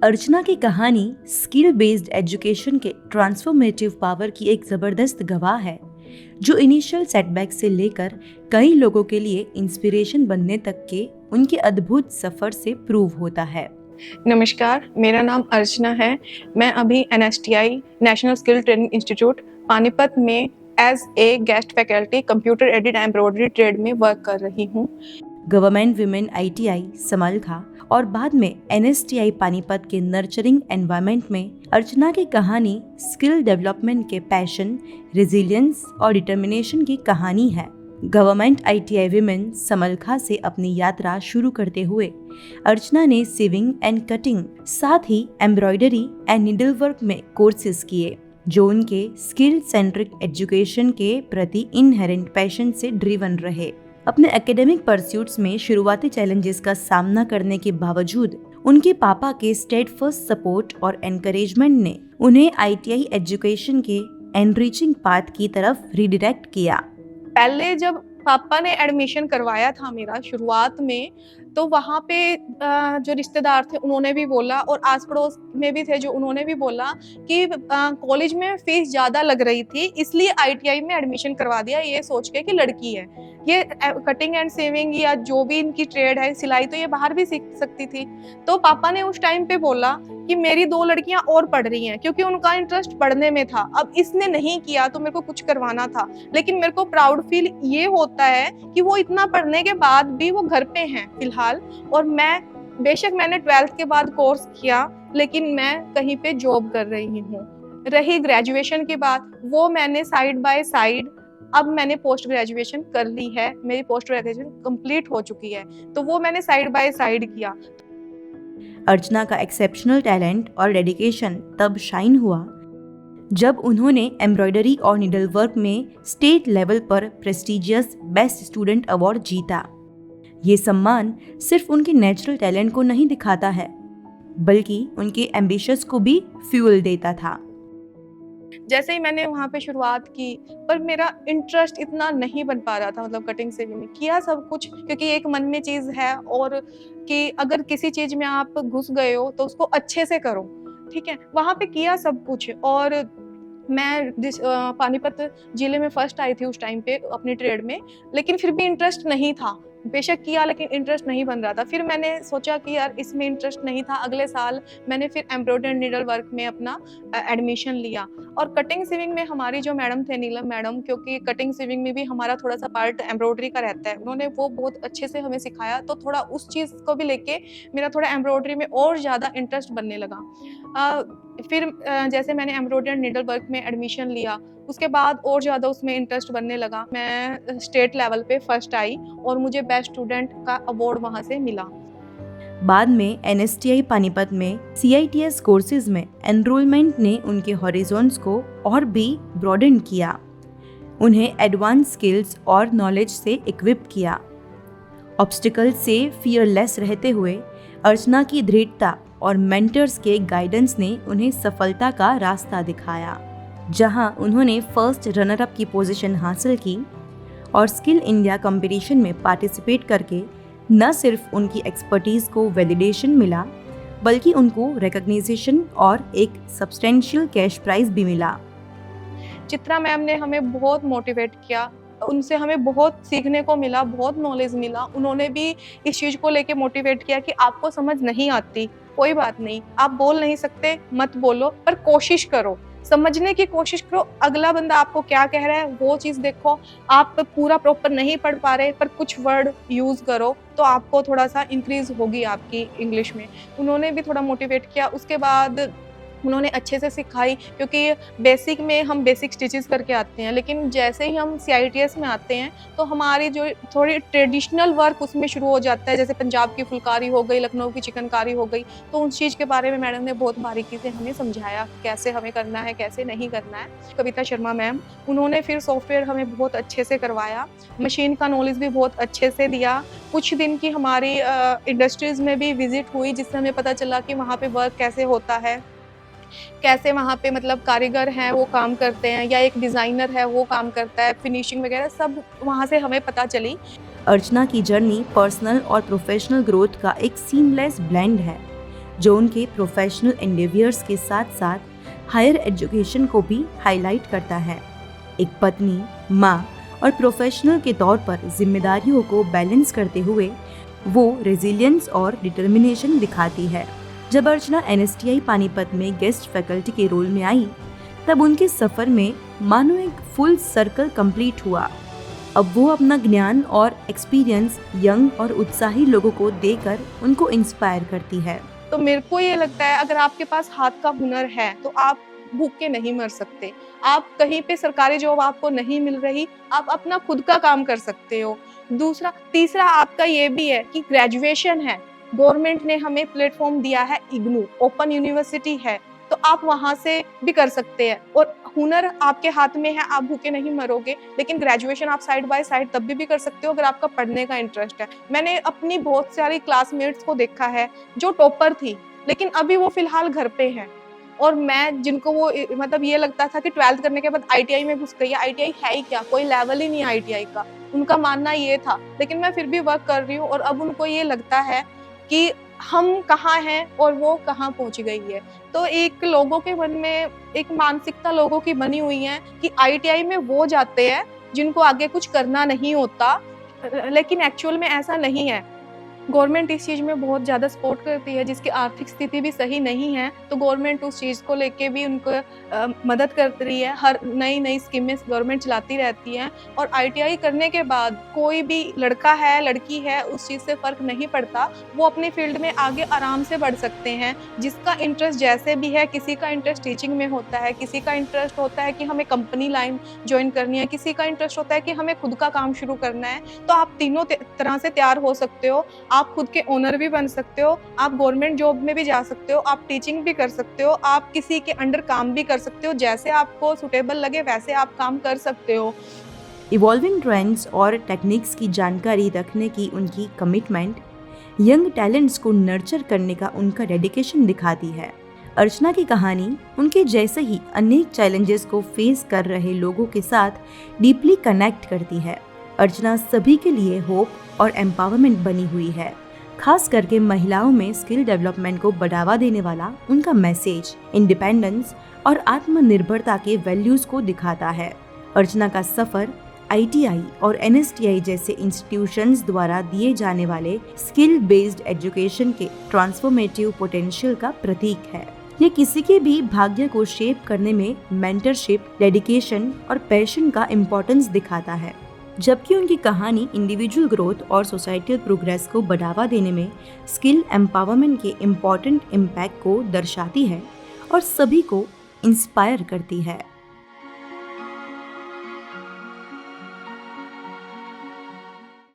अर्चना की कहानी skill based education के ट्रांसफॉर्मेटिव पावर की एक जबरदस्त गवाह है, जो इनिशियल सेटबैक से लेकर कई लोगों के लिए इंस्पिरेशन बनने तक के उनके अद्भुत सफर से प्रूव होता है। नमस्कार, मेरा नाम अर्चना है। मैं अभी NSTI national skill training institute Panipat में as a guest faculty computer aided embroidery trade में वर्क कर रही हूँ। गवर्नमेंट विमेन ITI समलखा और बाद में NSTI पानीपत के नर्चरिंग एनवायरनमेंट में अर्चना की कहानी स्किल डेवलपमेंट के पैशन, रेजिलियंस और डिटर्मिनेशन की कहानी है। गवर्नमेंट ITI विमेन समलखा से अपनी यात्रा शुरू करते हुए अर्चना ने सीविंग एंड कटिंग, साथ ही एम्ब्रॉयडरी एंड नीडल वर्क में कोर्सेज किए, जो उनके स्किल सेंट्रिक एजुकेशन के प्रति इनहेरेंट पैशन से ड्रिवन रहे। अपने एकेडमिक परस्यूट्स में शुरुआती चैलेंजेस का सामना करने के बावजूद उनके पापा के स्टेडफस्ट सपोर्ट और एनकरेजमेंट ने उन्हें ITI एजुकेशन के एनरिचिंग पाथ की तरफ रिडायरेक्ट किया। पहले जब पापा ने एडमिशन करवाया था मेरा शुरुआत में, तो वहाँ पे जो रिश्तेदार थे उन्होंने भी बोला और आस पड़ोस में भी थे जो उन्होंने भी बोला कि कॉलेज में फीस ज़्यादा लग रही थी, इसलिए ITI में एडमिशन करवा दिया, ये सोच के कि लड़की है, ये कटिंग एंड सेविंग या जो भी इनकी ट्रेड है, सिलाई, तो ये बाहर भी सीख सकती थी। तो पापा ने उस टाइम पे बोला कि मेरी 2 लड़कियां और पढ़ रही हैं, क्योंकि उनका इंटरेस्ट पढ़ने में था। अब इसने नहीं किया तो मेरे को कुछ करवाना था, लेकिन मेरे को प्राउड फील ये होता है कि वो इतना पढ़ने के बाद भी वो घर पे हैं फिलहाल, और मैं बेशक मैंने 12th के बाद कोर्स किया, लेकिन मैं कहीं पे जॉब कर रही हूँ। रही ग्रेजुएशन की बात, वो मैंने साइड बाय साइड, अब मैंने पोस्ट ग्रेजुएशन कर ली है, मेरी पोस्ट ग्रेजुएशन कंप्लीट हो चुकी है, तो वो मैंने साइड बाय साइड किया। अर्चना का एक्सेप्शनल टैलेंट और डेडिकेशन तब शाइन हुआ जब उन्होंने एम्ब्रॉयडरी और नीडल वर्क में स्टेट लेवल पर प्रेस्टिजियस बेस्ट स्टूडेंट अवार्ड जीता। ये सम्मान सिर्फ उनके नेचुरल टैलेंट को नहीं दिखाता है, बल्कि उनके एम्बिशंस को भी फ्यूल देता था। जैसे ही मैंने वहाँ पे शुरुआत की, पर मेरा इंटरेस्ट इतना नहीं बन पा रहा था, मतलब कटिंग सेविंग में किया सब कुछ, क्योंकि एक मन में चीज़ है और कि अगर किसी चीज़ में आप घुस गए हो तो उसको अच्छे से करो, ठीक है। वहाँ पे किया सब कुछ, और मैं पानीपत जिले में फर्स्ट आई थी उस टाइम पे अपनी ट्रेड में, लेकिन फिर भी इंटरेस्ट नहीं था। बेशक किया लेकिन इंटरेस्ट नहीं बन रहा था। फिर मैंने सोचा कि यार इसमें इंटरेस्ट नहीं था। अगले साल मैंने फिर एम्ब्रॉयडरी नीडल वर्क में अपना एडमिशन लिया, और कटिंग सीविंग में हमारी जो मैडम थे, नीलम मैडम, क्योंकि कटिंग सीविंग में भी हमारा थोड़ा सा पार्ट एम्ब्रॉयडरी का रहता है, उन्होंने वो बहुत अच्छे से हमें सिखाया, तो थोड़ा उस चीज़ को भी लेके मेरा थोड़ा एम्ब्रॉयडरी में और ज़्यादा इंटरेस्ट बनने लगा। फिर जैसे मैंने एम्ब्रॉयडरी नीडल वर्क में एडमिशन लिया, उसके बाद और ज़्यादा उसमें इंटरेस्ट बनने लगा। मैं स्टेट लेवल पे फर्स्ट आई और मुझे बेस्ट स्टूडेंट का अवार्ड वहाँ से मिला। बाद में NSTI पानीपत में CITS कोर्सेज में एनरोलमेंट ने उनके हॉरिजॉन्स को और भी ब्रॉडन किया, उन्हें एडवांस स्किल्स और नॉलेज से इक्विप किया। ऑब्स्टिकल से फियरलेस रहते हुए अर्चना की दृढ़ता और मेंटर्स के गाइडेंस ने उन्हें सफलता का रास्ता दिखाया, जहां उन्होंने फर्स्ट रनर अप की पोजीशन हासिल की और स्किल इंडिया कंपटीशन में पार्टिसिपेट करके न सिर्फ उनकी एक्सपर्टीज को वैलिडेशन मिला, बल्कि उनको रिकॉग्निशन और एक सब्सटेंशियल कैश प्राइज भी मिला। चित्रा मैम ने हमें बहुत मोटिवेट किया, उनसे हमें बहुत सीखने को मिला, बहुत नॉलेज मिला। उन्होंने भी इस चीज़ को लेके मोटिवेट किया कि आपको समझ नहीं आती, कोई बात नहीं, आप बोल नहीं सकते मत बोलो, पर कोशिश करो, समझने की कोशिश करो। अगला बंदा आपको क्या कह रहा है वो चीज़ देखो। आप पूरा प्रॉपर नहीं पढ़ पा रहे, पर कुछ वर्ड यूज़ करो तो आपको थोड़ा सा इंक्रीज होगी आपकी इंग्लिश में। उन्होंने भी थोड़ा मोटिवेट किया। उसके बाद उन्होंने अच्छे से सिखाई, क्योंकि बेसिक में हम बेसिक स्टिचेस करके आते हैं, लेकिन जैसे ही हम CITS में आते हैं तो हमारी जो थोड़ी ट्रेडिशनल वर्क उसमें शुरू हो जाता है, जैसे पंजाब की फुलकारी हो गई, लखनऊ की चिकनकारी हो गई। तो उस चीज़ के बारे में मैडम ने बहुत बारीकी से हमें समझाया कैसे हमें करना है, कैसे नहीं करना है। कविता शर्मा मैम, उन्होंने फिर सॉफ्टवेयर हमें बहुत अच्छे से करवाया, मशीन का नॉलेज भी बहुत अच्छे से दिया। कुछ दिन की हमारी इंडस्ट्रीज़ में भी विजिट हुई, जिससे हमें पता चला कि वहाँ पे वर्क कैसे होता है, कैसे वहाँ पे मतलब कारीगर हैं वो काम करते हैं, या एक डिज़ाइनर है वो काम करता है, फिनिशिंग वगैरह सब वहाँ से हमें पता चली। अर्चना की जर्नी पर्सनल और प्रोफेशनल ग्रोथ का एक सीमलेस ब्लेंड है, जो उनके प्रोफेशनल एंडेवियर्स के साथ साथ हायर एजुकेशन को भी हाईलाइट करता है। एक पत्नी, माँ और प्रोफेशनल के तौर पर जिम्मेदारियों को बैलेंस करते हुए वो रेजिलियंस और डिटर्मिनेशन दिखाती है। जब अर्चना NSTI पानीपत में गेस्ट फैकल्टी के रोल में आई, तब उनके सफर में मानो एक फुल सर्कल कंप्लीट हुआ। अब वो अपना ज्ञान और एक्सपीरियंस यंग और उत्साही लोगों को देकर उनको इंस्पायर करती है। तो मेरे को ये लगता है, अगर आपके पास हाथ का हुनर है तो आप भूखे नहीं मर सकते। आप कहीं पे सरकारी जॉब आपको नहीं मिल रही, आप अपना खुद का काम कर सकते हो। तीसरा आपका ये भी है कि ग्रेजुएशन है, गवर्नमेंट ने हमें प्लेटफॉर्म दिया है, इग्नू ओपन यूनिवर्सिटी है, तो आप वहां से भी कर सकते हैं। और हुनर आपके हाथ में है, आप भूखे नहीं मरोगे। लेकिन ग्रेजुएशन आप साइड बाय साइड तब भी कर सकते हो अगर आपका पढ़ने का इंटरेस्ट है। मैंने अपनी बहुत सारी क्लासमेट्स को देखा है जो टॉपर थी, लेकिन अभी वो फिलहाल घर पे हैं। और मैं जिनको वो मतलब ये लगता था कि 12th करने के बाद ITI में घुस गई है, ITI है ही क्या, कोई लेवल ही नहीं है ITI का, उनका मानना ये था। लेकिन मैं फिर भी वर्क कर रही हूँ और अब उनको ये लगता है कि हम कहाँ हैं और वो कहाँ पहुंच गई है। तो एक लोगों के मन में एक मानसिकता लोगों की बनी हुई है कि ITI में वो जाते हैं जिनको आगे कुछ करना नहीं होता, लेकिन एक्चुअल में ऐसा नहीं है। गवर्नमेंट इस चीज़ में बहुत ज़्यादा सपोर्ट करती है, जिसकी आर्थिक स्थिति भी सही नहीं है, तो गवर्नमेंट उस चीज़ को लेके भी उनको मदद कर रही है। हर नई स्कीमें गवर्नमेंट चलाती रहती है। और ITI करने के बाद कोई भी लड़का है, लड़की है, उस चीज़ से फ़र्क नहीं पड़ता, वो अपनी फील्ड में आगे आराम से बढ़ सकते हैं। जिसका इंटरेस्ट जैसे भी है, किसी का इंटरेस्ट टीचिंग में होता है, किसी का इंटरेस्ट होता है कि हमें कंपनी लाइन ज्वाइन करनी है, किसी का इंटरेस्ट होता है कि हमें खुद का काम शुरू करना है। तो आप तीनों तरह से तैयार हो सकते हो। आप खुद के ओनर भी बन सकते हो, आप गवर्नमेंट जॉब में भी जा सकते हो, आप टीचिंग भी कर सकते हो, आप किसी के अंडर काम भी कर सकते हो। जैसे आपको सुटेबल लगे वैसे आप काम कर सकते हो। इवॉल्विंग ट्रेंड्स और टेक्निक्स की जानकारी रखने की उनकी कमिटमेंट, यंग टैलेंट्स को नर्चर करने का उनका डेडिकेशन दिखाती है। अर्चना की कहानी उनके जैसे ही अनेक चैलेंजेस को फेस कर रहे लोगों के साथ डीपली कनेक्ट करती है। अर्चना सभी के लिए होप और एम्पावरमेंट बनी हुई है। खास करके महिलाओं में स्किल डेवलपमेंट को बढ़ावा देने वाला उनका मैसेज इंडिपेंडेंस और आत्मनिर्भरता के वैल्यूज को दिखाता है। अर्चना का सफर ITI और NSTI जैसे इंस्टीट्यूशंस द्वारा दिए जाने वाले स्किल बेस्ड एजुकेशन के ट्रांसफॉर्मेटिव पोटेंशियल का प्रतीक है। ये किसी के भी भाग्य को शेप करने में मेंटरशिप, डेडिकेशन और पैशन का इम्पोर्टेंस दिखाता है। जबकि उनकी कहानी इंडिविजुअल ग्रोथ और सोसाइटल प्रोग्रेस को बढ़ावा देने में स्किल एम्पावरमेंट के इम्पोर्टेंट इम्पैक्ट को दर्शाती है और सभी को इंस्पायर करती है।